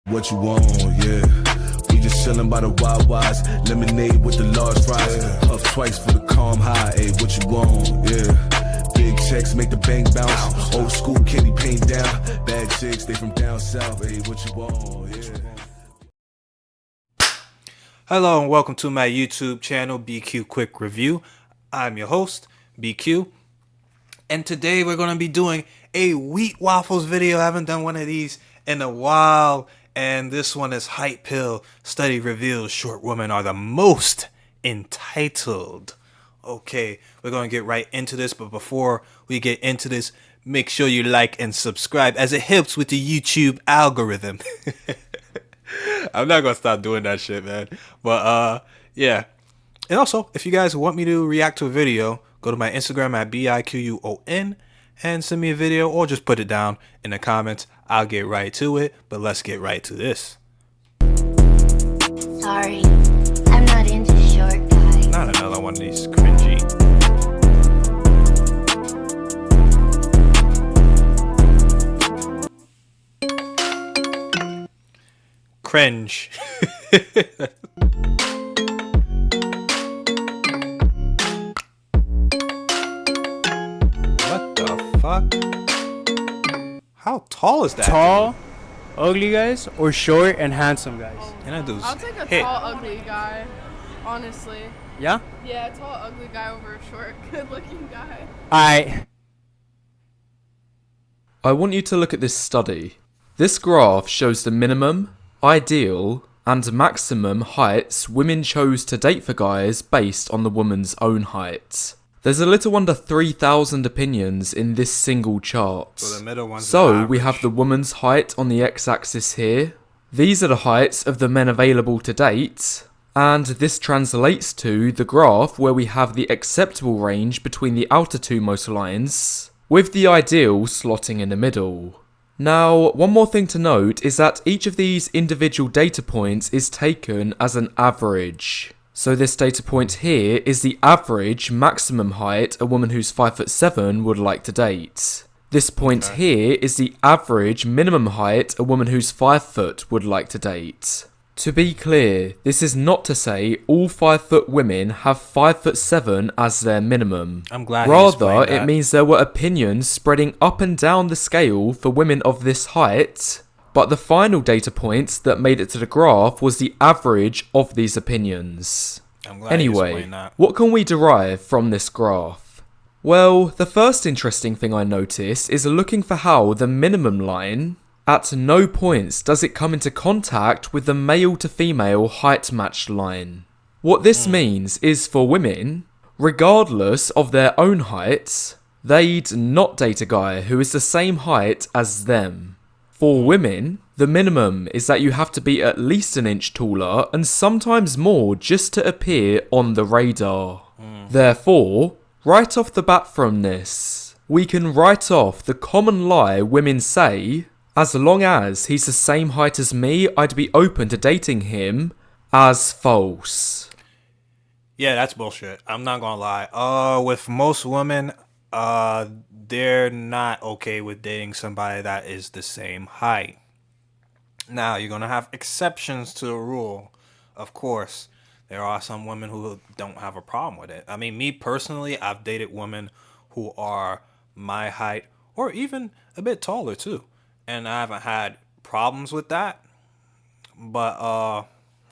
What you want, yeah. We just chillin' by the WaWas, lemonade with the large fries. Puff twice for the calm high, ayy, what you want, yeah. Big checks make the bank bounce. Old school candy paint down. Bad chicks, they from down south, ayy, what you want, yeah. Hello and welcome to my YouTube channel, BQ Quick Review. I'm your host, BQ. And today we're going to be doing a wheat waffles video. I haven't done one of these in a while. And this one is Height Pill. Study reveals short women are the most entitled. Okay, we're going to get right into this. But before we get into this, make sure you like and subscribe as it helps with the YouTube algorithm. I'm not going to stop doing that shit, man. But, yeah. And also, if you guys want me to react to a video, go to my Instagram at biquon and send me a video or just put it down in the comments. I'll get right to it, but let's get right to this. Sorry, I'm not into short guys. Not another one of these cringy. Cringe. What the fuck? How tall is that? Tall, ugly guys, or short and handsome guys? And that dude's I'll take a hit. tall, ugly guy, honestly. Yeah? Yeah, a tall, ugly guy over a short, good-looking guy. I want you to look at this study. This graph shows the minimum, ideal, and maximum heights women chose to date for guys based on the woman's own height. There's a little under 3,000 opinions in this single chart. So the middle one's So we have the woman's height on the x-axis here. These are the heights of the men available to date. And this translates to the graph where we have the acceptable range between the outer two most lines, with the ideal slotting in the middle. Now, one more thing to note is that each of these individual data points is taken as an average. So this data point here is the average maximum height a woman who's 5'7" would like to date. This point here is the average minimum height a woman who's 5 foot would like to date. To be clear, this is not to say all 5 foot women have 5'7" as their minimum. I'm glad. Rather, it means there were opinions spreading up and down the scale for women of this height. But the final data point that made it to the graph was the average of these opinions. Anyway, what can we derive from this graph? Well, the first interesting thing I noticed is looking for how the minimum line, at no points does it come into contact with the male to female height matched line. What this means is for women, regardless of their own heights, they'd not date a guy who is the same height as them. For women, the minimum is that you have to be at least an inch taller and sometimes more just to appear on the radar. Therefore, right off the bat from this, we can write off the common lie women say, as long as he's the same height as me, I'd be open to dating him, as false. Yeah, that's bullshit. I'm not gonna lie. With most women, they're not okay with dating somebody that is the same height. Now, you're gonna have exceptions to the rule. Of course, there are some women who don't have a problem with it. I mean, me personally, I've dated women who are my height or even a bit taller too, and I haven't had problems with that. But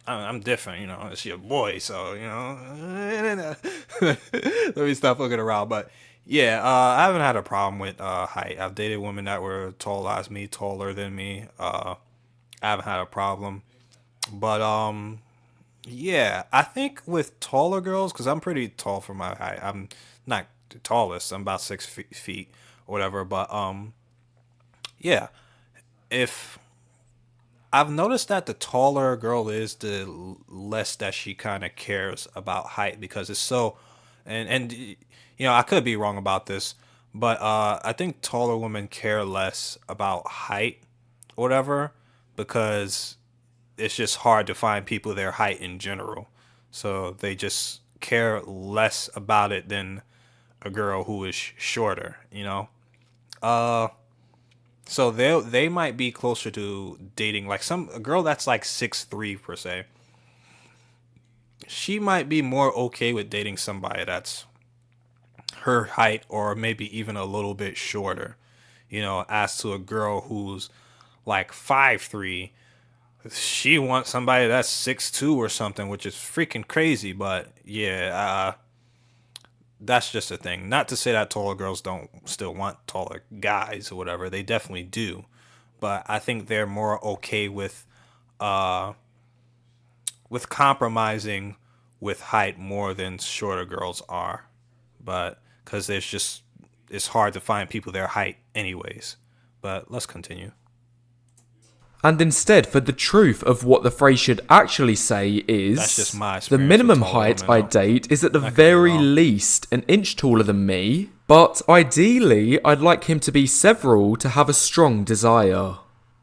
I'm different, you know. It's your boy, so you know. Let me stop looking around. But yeah, I haven't had a problem with height. I've dated women that were tall as me, taller than me. I haven't had a problem. But yeah, I think with taller girls, because I'm pretty tall for my height. I'm not the tallest. I'm about 6 feet or whatever. But yeah, if I've noticed that the taller a girl is, the less that she kind of cares about height, because it's so, and you know, I could be wrong about this, but I think taller women care less about height or whatever, because it's just hard to find people their height in general. So they just care less about it than a girl who is shorter, you know? So they might be closer to dating like a girl that's like 6'3" per se. She might be more okay with dating somebody that's her height or maybe even a little bit shorter. As to a girl who's like 5'3", she wants somebody that's 6'2" or something, which is freaking crazy. But yeah, that's just a thing. Not to say that taller girls don't still want taller guys or whatever. They definitely do. But I think they're more okay with compromising with height more than shorter girls are. But because it's hard to find people their height anyways. But let's continue. And instead, for the truth of what the phrase should actually say is, That's just my the experience minimum with taller height women, I though. date is at the That could be very wrong. least an inch taller than me, but ideally I'd like him to be several to have a strong desire.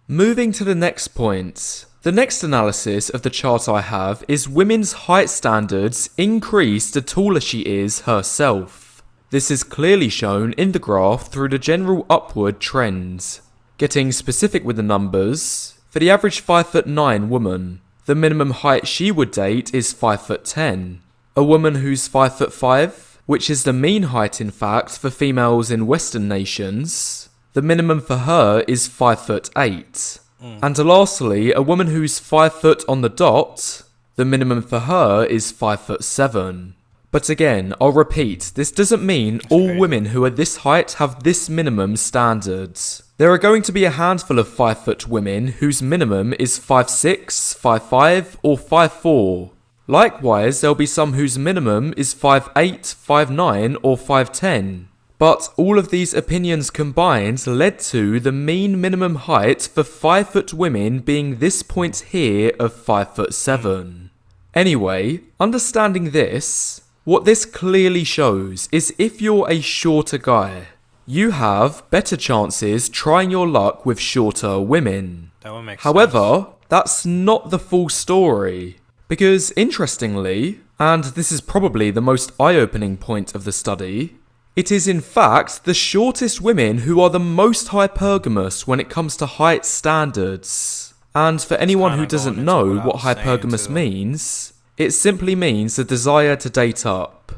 Moving to the next point. The next analysis of the chart I have is women's height standards increase the taller she is herself. This is clearly shown in the graph through the general upward trend. Getting specific with the numbers, for the average 5'9" woman, the minimum height she would date is 5'10". A woman who's 5'5", which is the mean height in fact for females in Western nations, the minimum for her is 5'8". And lastly, a woman who's 5 foot on the dot, the minimum for her is 5'7". But again, I'll repeat, this doesn't mean all crazy. women who are this height have this minimum standards. There are going to be a handful of 5 foot women whose minimum is 5'6", 5'5", or 5'4". Likewise, there'll be some whose minimum is 5'8", 5'9", or 5'10". But all of these opinions combined led to the mean minimum height for 5 foot women being this point here of 5'7". Anyway, understanding this, what this clearly shows is if you're a shorter guy, you have better chances trying your luck with shorter women. That one makes However, that's not the full story. Because interestingly, and this is probably the most eye-opening point of the study, it is in fact the shortest women who are the most hypergamous when it comes to height standards. And for anyone who kinda doesn't going into know what I what was saying hypergamous too. means, it simply means the desire to date up.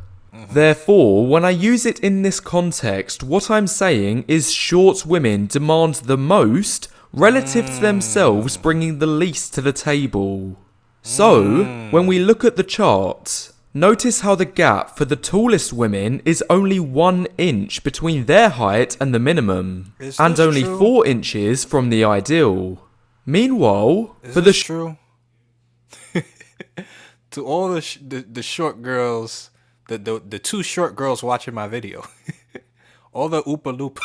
Therefore, when I use it in this context, what I'm saying is short women demand the most relative to themselves bringing the least to the table. So, when we look at the chart, notice how the gap for the tallest women is only 1 inch between their height and the minimum, Is and this only true? 4 inches from the ideal. Meanwhile, Is for the this true? To all the short girls, the two short girls watching my video, all the Oopa Loop,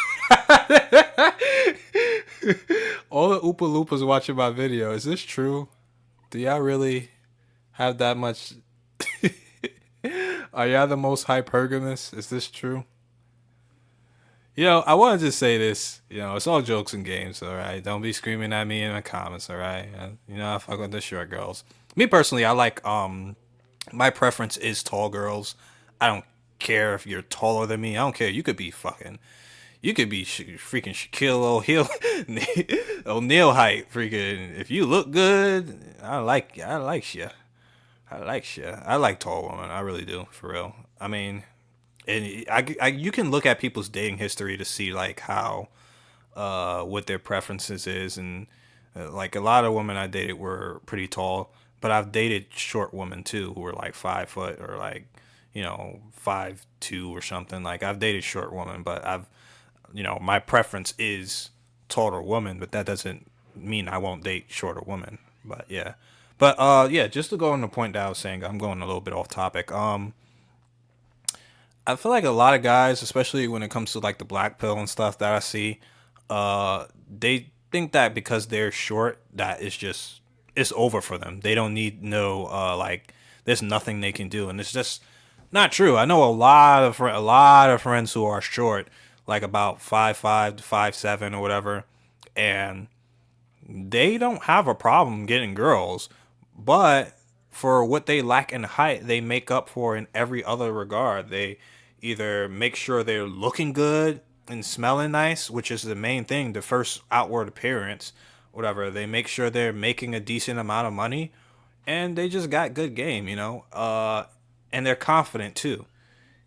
all the Oopa Loopas watching my video. Is this true? Do y'all really have that much? Are y'all the most hypergamous? Is this true? I want to just say this. It's all jokes and games, all right? Don't be screaming at me in the comments, all right? I fuck with the short girls. Me personally, I like, my preference is tall girls. I don't care if you're taller than me. I don't care. You could be freaking Shaquille O'Neal height. Freaking, if you look good, I like you. I like tall women. I really do, for real. I mean, and you can look at people's dating history to see like how, what their preferences is, and like a lot of women I dated were pretty tall, but I've dated short women too who were like 5 foot or like 5'2" or something. Like I've dated short women, but my preference is taller woman, but that doesn't mean I won't date shorter women. But yeah. But yeah, just to go on the point that I was saying, I'm going a little bit off topic. I feel like a lot of guys, especially when it comes to like the black pill and stuff that I see, they think that because they're short, that it's over for them. They don't need like there's nothing they can do, and it's just not true. I know a lot of friends who are short, like about 5'5" to 5'7" or whatever, and they don't have a problem getting girls, but for what they lack in height, they make up for in every other regard. They either make sure they're looking good and smelling nice, which is the main thing, the first outward appearance, whatever. They make sure they're making a decent amount of money, and they just got good game, and they're confident too.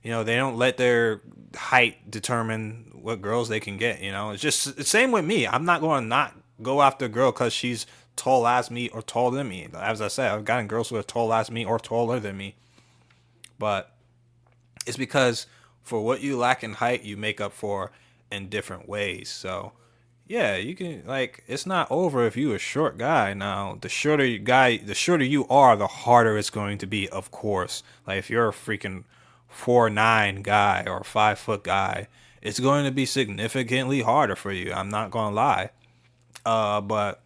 They don't let their height determine what girls they can get. It's just the same with me. I'm not going to not go after a girl because she's tall as me or taller than me. As I said, I've gotten girls who are tall as me or taller than me. But it's because for what you lack in height, you make up for in different ways. So, yeah, you can, it's not over if you're a short guy. Now, the shorter you are, the harder it's going to be, of course. Like, if you're a freaking 4'9" guy or a 5 foot guy, it's going to be significantly harder for you. I'm not going to lie. But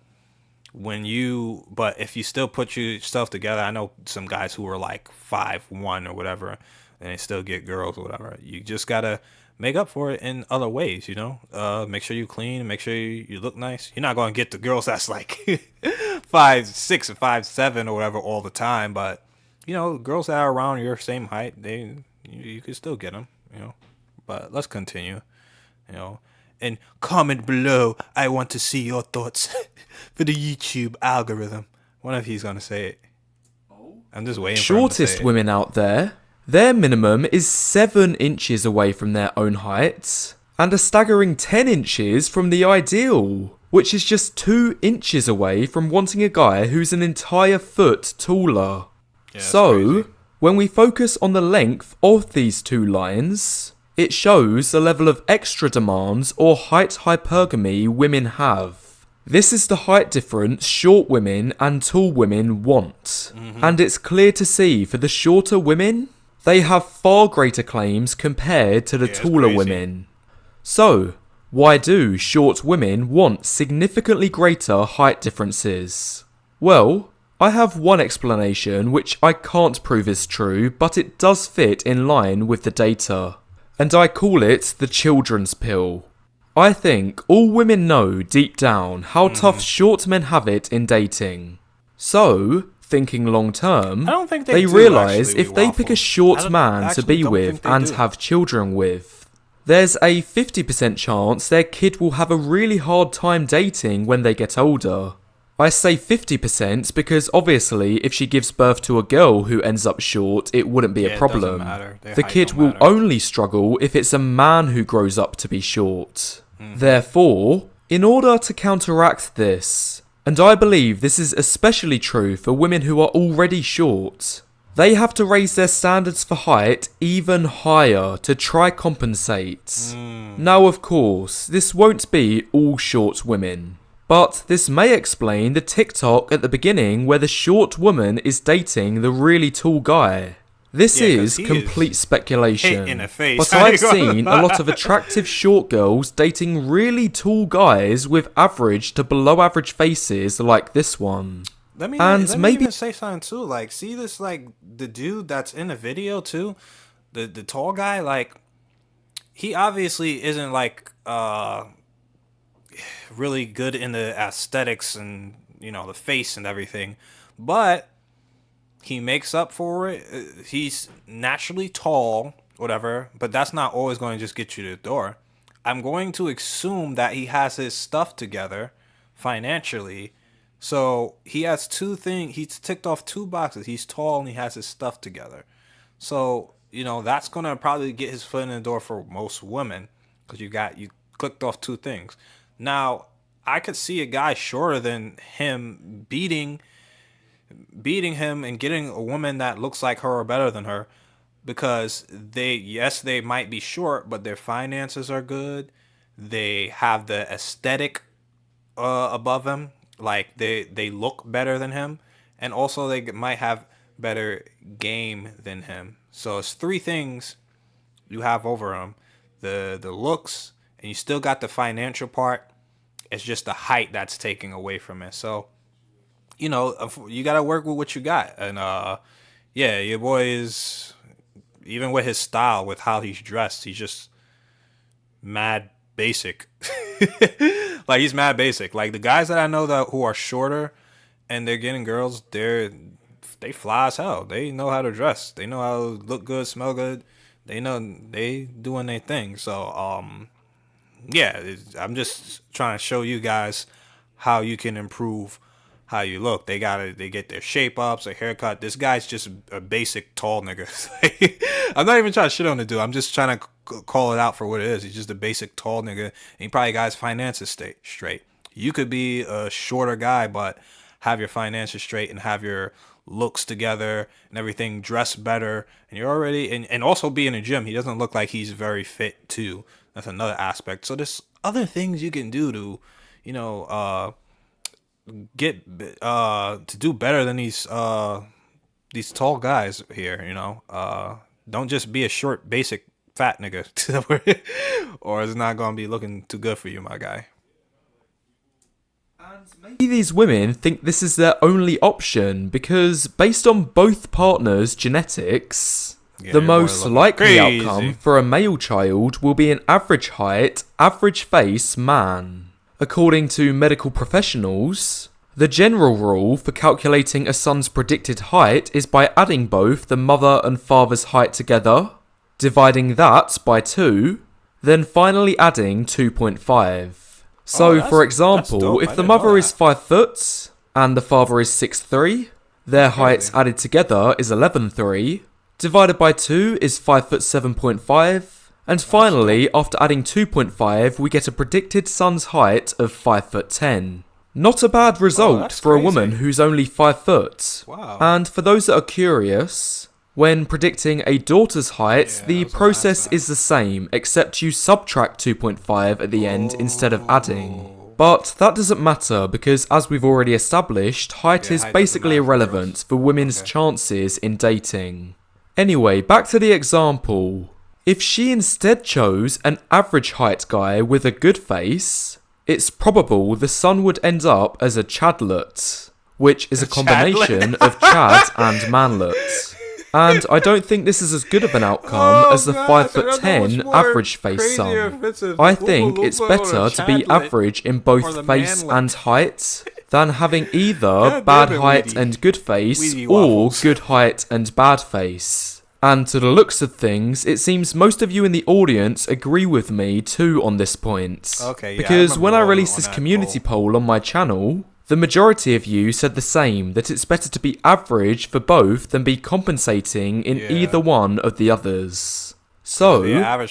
if you still put yourself together, I know some guys who are like 5'1" or whatever, and they still get girls or whatever. You just gotta make up for it in other ways, Make sure you clean, make sure you look nice. You're not gonna get the girls that's like 5'6" or 5'7" or whatever all the time, but girls that are around your same height, you can still get them, But let's continue, And comment below. I want to see your thoughts for the YouTube algorithm. Wonder if he's gonna say it. I'm just waiting for him to say Shortest it. women out there, their minimum is 7 inches away from their own height, and a staggering 10 inches from the ideal, which is just 2 inches away from wanting a guy who's an entire foot taller. Yeah, that's So, crazy. when we focus on the length of these two lines, it shows the level of extra demands or height hypergamy women have. This is the height difference short women and tall women want. And it's clear to see for the shorter women, they have far greater claims compared to the it's taller crazy. women. So, why do short women want significantly greater height differences? Well, I have one explanation which I can't prove is true, but it does fit in line with the data. And I call it the children's pill. I think all women know deep down how tough short men have it in dating. So, thinking long term, I don't think they do, realise actually, if they pick a Waffle. I short don't- man to actually be don't with think they and do. have children with, there's a 50% chance their kid will have a really hard time dating when they get older. I say 50% because obviously if she gives birth to a girl who ends up short, it wouldn't be Yeah, a it doesn't problem. matter. Their The height kid don't will matter. only struggle if it's a man who grows up to be short. Therefore, in order to counteract this, and I believe this is especially true for women who are already short, they have to raise their standards for height even higher to try compensate. Now of course, this won't be all short women. But this may explain the TikTok at the beginning where the short woman is dating the really tall guy. This Yeah, 'cause is he complete is speculation, hit in the face. but I've seen a lot of attractive short girls dating really tall guys with average to below average faces like this one. Let me And maybe- even say something too. Like, see this, the dude that's in the video too, the tall guy. Like, he obviously isn't really good in the aesthetics and the face and everything, but he makes up for it. He's naturally tall, whatever, but that's not always going to just get you to the door. I'm going to assume that he has his stuff together financially. So he has two things. He's ticked off 2 boxes. He's tall and he has his stuff together. So, that's going to probably get his foot in the door for most women because you clicked off 2 things. Now, I could see a guy shorter than him beating him and getting a woman that looks like her or better than her because they might be short, but their finances are good. They have the aesthetic above him. Like they look better than him, and also they might have better game than him. So it's 3 things you have over him: the looks, and you still got the financial part. It's just the height that's taking away from it. So you got to work with what you got. And yeah, your boy is, even with his style, with how he's dressed, he's just mad basic. Like, he's mad basic. Like, the guys that I know who are shorter and they're getting girls, they fly as hell. They know how to dress. They know how to look good, smell good. They know they doing their thing. So I'm just trying to show you guys how you can improve how you look. They get their shape ups, their haircut. This guy's just a basic tall nigga. I'm not even trying to shit on the dude. I'm just trying to call it out for what it is. He's just a basic tall nigga, and he probably got his finances straight. You could be a shorter guy, but have your finances straight and have your looks together and everything, dress better, and you're already and also be in a gym. He doesn't look like he's very fit too. That's another aspect. So there's other things you can do to, get to do better than these tall guys here. Don't just be a short, basic, fat nigga, or it's not gonna be looking too good for you, my guy. Maybe these women think this is their only option because, based on both partners' genetics, the most likely outcome for a male child will be an average height, average face man. According to medical professionals, the general rule for calculating a son's predicted height is by adding both the mother and father's height together, dividing that by 2, then finally adding 2.5. So, for example, if the mother is 5 foot and the father is 6'3", their heights added together is 11'3", divided by 2 is 5 foot 7.5, and finally, after adding 2.5, we get a predicted son's height of 5 foot 10. Not a bad result for a woman who's only 5 foot. Wow. And for those that are curious, when predicting a daughter's height, the process is the same, except you subtract 2.5 at the end instead of adding. But that doesn't matter because, as we've already established, height is basically irrelevant for women's chances in dating. Anyway, back to the example. If she instead chose an average height guy with a good face, it's probable the son would end up as a chadlet, which is a combination of chad and manlet. And I don't think this is as good of an outcome as the 5'10" average face son. I think it's better to be average in both face and height than having either bad height and good face or good height and bad face. And to the looks of things, it seems most of you in the audience agree with me too on this point. Because when I released this community poll on my channel, the majority of you said the same, that it's better to be average for both than be compensating in either one of the others. So,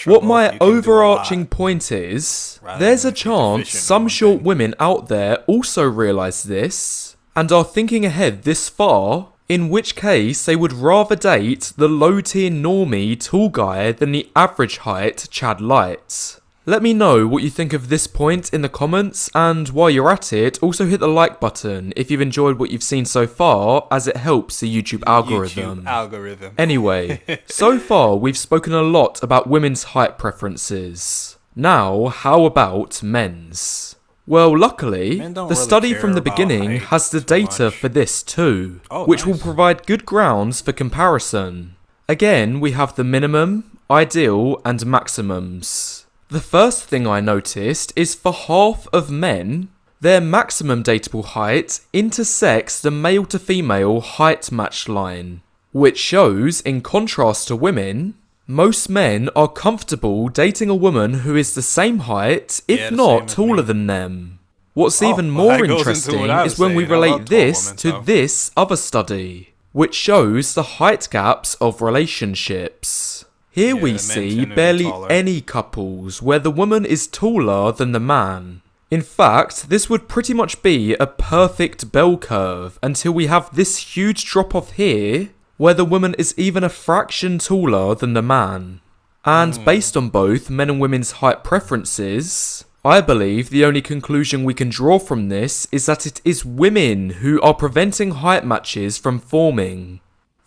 what my overarching point is, there's a chance some short women out there also realise this, and are thinking ahead this far, in which case they would rather date the low tier normie tall guy than the average height Chad Light. Let me know what you think of this point in the comments, and while you're at it, also hit the like button if you've enjoyed what you've seen so far, as it helps the YouTube algorithm. Anyway, so far we've spoken a lot about women's height preferences. Now, how about men's? Well, luckily, the study from the beginning has the data for this too, which will provide good grounds for comparison. Again, we have the minimum, ideal, and maximums. The first thing I noticed is for half of men, their maximum dateable height intersects the male to female height match line, which shows, in contrast to women, most men are comfortable dating a woman who is the same height, if not taller than them. What's even more interesting is when we relate this to this other study, which shows the height gaps of relationships. Here we see barely any couples where the woman is taller than the man. In fact, this would pretty much be a perfect bell curve until we have this huge drop off here, where the woman is even a fraction taller than the man. And based on both men and women's height preferences, I believe the only conclusion we can draw from this is that it is women who are preventing height matches from forming.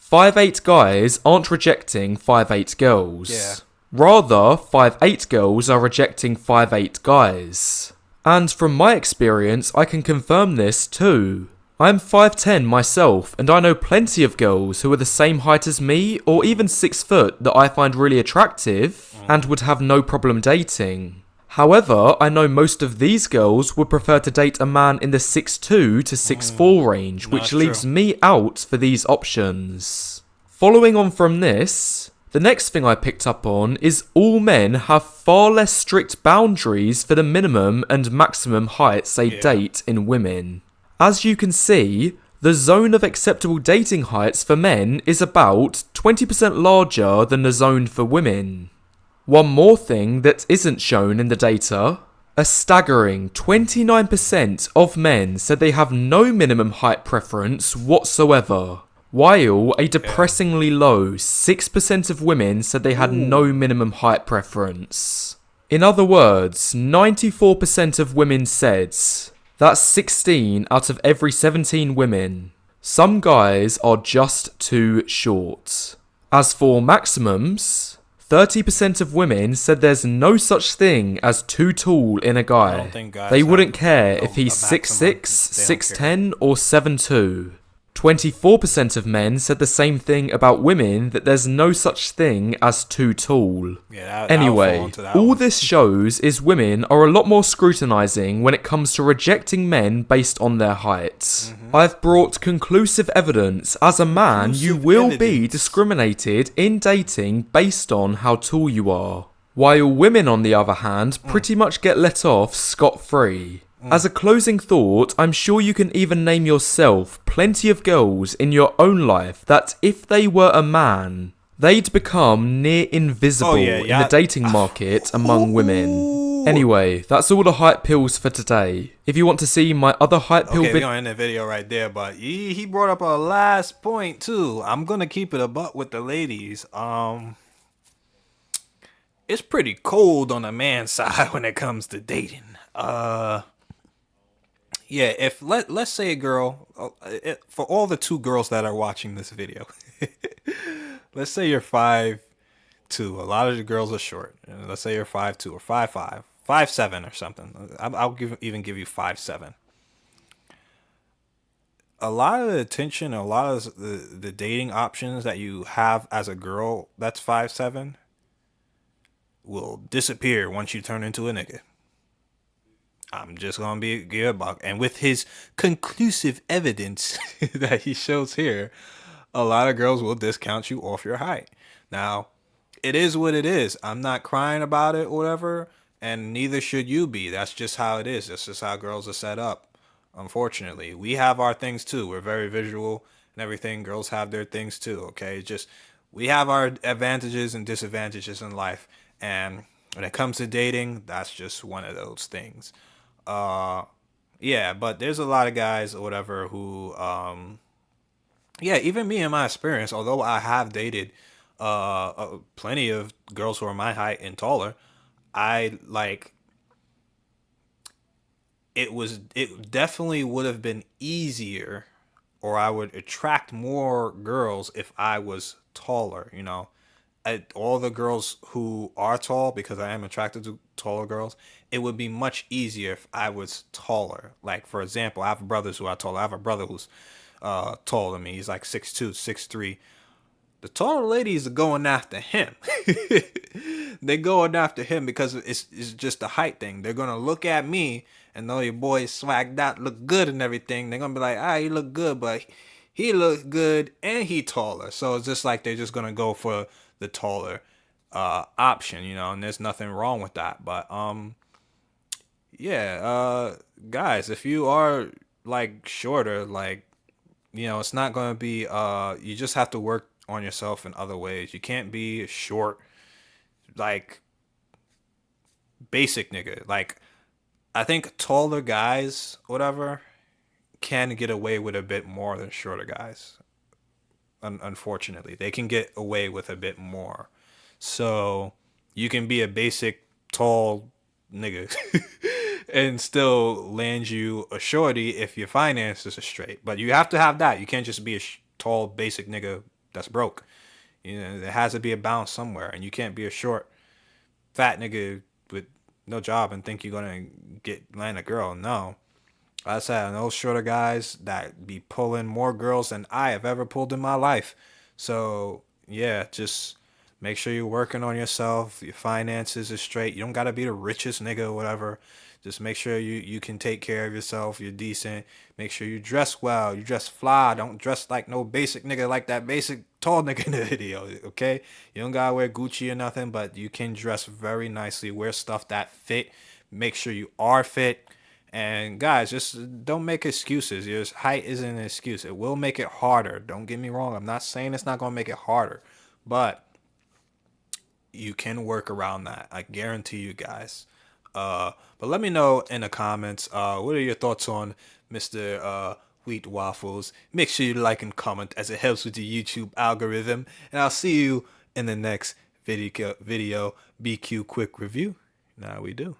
5'8" guys aren't rejecting 5'8" girls. Rather, 5'8" girls are rejecting 5'8" guys. And from my experience, I can confirm this too. I'm 5'10" myself, and I know plenty of girls who are the same height as me, or even 6 foot, that I find really attractive, and would have no problem dating. However, I know most of these girls would prefer to date a man in the 6'2" to 6'4" range, which leaves me out for these options. Following on from this, The next thing I picked up on is all men have far less strict boundaries for the minimum and maximum heights they date in women. As you can see, the zone of acceptable dating heights for men is about 20% larger than the zone for women. One more thing that isn't shown in the data, a staggering 29% of men said they have no minimum height preference whatsoever, while a depressingly low 6% of women said they had no minimum height preference. In other words, 94% of women said, that's 16 out of every 17 women, some guys are just too short. As for maximums, 30% of women said there's no such thing as too tall in a guy. They wouldn't care if he's 6'6", 6'10", or 7'2". 24% of men said the same thing about women, that there's no such thing as too tall. Anyway, all this shows is women are a lot more scrutinizing when it comes to rejecting men based on their height. I've brought conclusive evidence. As a man, you will be discriminated in dating based on how tall you are, while women on the other hand pretty much get let off scot-free. As a closing thought, I'm sure you can even name yourself plenty of girls in your own life that if they were a man, they'd become near invisible in the dating market among women. Anyway, that's all the hype pills for today. If you want to see my other hype pill we're gonna end the video right there, but he brought up a last point too. I'm gonna keep it a buck with the ladies. It's pretty cold on the man's side when it comes to dating. Yeah, if let's say a girl, for all the 2 girls that are watching this video, let's say you're 5'2". A lot of the girls are short. Let's say you're 5'2" or 5'5", 5'7" or something. I'll even give you 5'7". A lot of the attention, a lot of the dating options that you have as a girl that's 5'7" will disappear once you turn into a nigga. I'm just gonna give a buck. And with his conclusive evidence that he shows here, a lot of girls will discount you off your height. Now, it is what it is. I'm not crying about it or whatever, and neither should you be. That's just how it is. That's just how girls are set up. Unfortunately, we have our things too. We're very visual and everything. Girls have their things too. Okay, just we have our advantages and disadvantages in life, and when it comes to dating, that's just one of those things. Yeah, but there's a lot of guys or whatever who, yeah, even me in my experience, although I have dated, plenty of girls who are my height and taller, it definitely would have been easier, or I would attract more girls if I was taller, you know. All the girls who are tall, because I am attracted to taller girls, it would be much easier if I was taller. Like, for example, I have brothers who are taller. I have a brother who's taller than me. He's like 6'2", 6'3". The taller ladies are going after him. They're going after him because it's just a height thing. They're going to look at me and know your boy is swagged out, look good and everything. They're going to be like, he look good, but he looks good and he taller. So it's just like they're just going to go for the taller option, you know, and there's nothing wrong with that. But yeah, guys, if you are like shorter, like, you know, it's not gonna be you just have to work on yourself in other ways. You can't be short, like basic nigga. Like, I think taller guys, whatever, can get away with a bit more than shorter guys. Unfortunately, they can get away with a bit more. So you can be a basic tall nigga and still land you a shorty if your finances are straight. But you have to have that. You can't just be a tall basic nigga that's broke. You know, there has to be a balance somewhere, and you can't be a short fat nigga with no job and think you're gonna land a girl. No. I said, those shorter guys that be pulling more girls than I have ever pulled in my life. So, yeah, just make sure you're working on yourself. Your finances are straight. You don't got to be the richest nigga or whatever. Just make sure you can take care of yourself. You're decent. Make sure you dress well. You dress fly. Don't dress like no basic nigga, like that basic tall nigga in the video, okay? You don't gotta wear Gucci or nothing, but you can dress very nicely. Wear stuff that fit. Make sure you are fit. And guys, just don't make excuses. Your height isn't an excuse. It will make it harder. Don't get me wrong. I'm not saying it's not gonna make it harder, but you can work around that. I guarantee you guys. But let me know in the comments, what are your thoughts on Mr. Wheat Waffles? Make sure you like and comment, as it helps with the YouTube algorithm. And I'll see you in the next video BQ quick review. Now we do.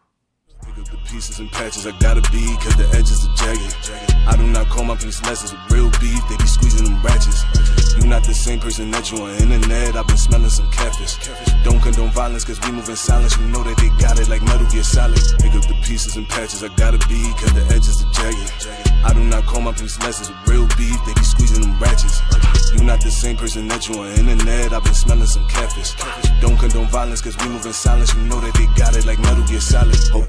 Pick up the pieces and patches, I gotta be, cause the edges are jagged. I do not call my piece lessons with real beef, they be squeezing them ratchets. You not the same person that you on the internet, I've been smelling some catfish. Don't condone violence, cause we move in silence, you know that they got it like Metal Gear Solid. Pick up the pieces and patches, I gotta be, cause the edges are jagged. I do not call my piece lessons with real beef, they be squeezing them ratchets. You not the same person that you on the internet, I've been smelling some catfish. Don't condone violence, cause we move in silence, you know that they got it like Metal Gear Solid.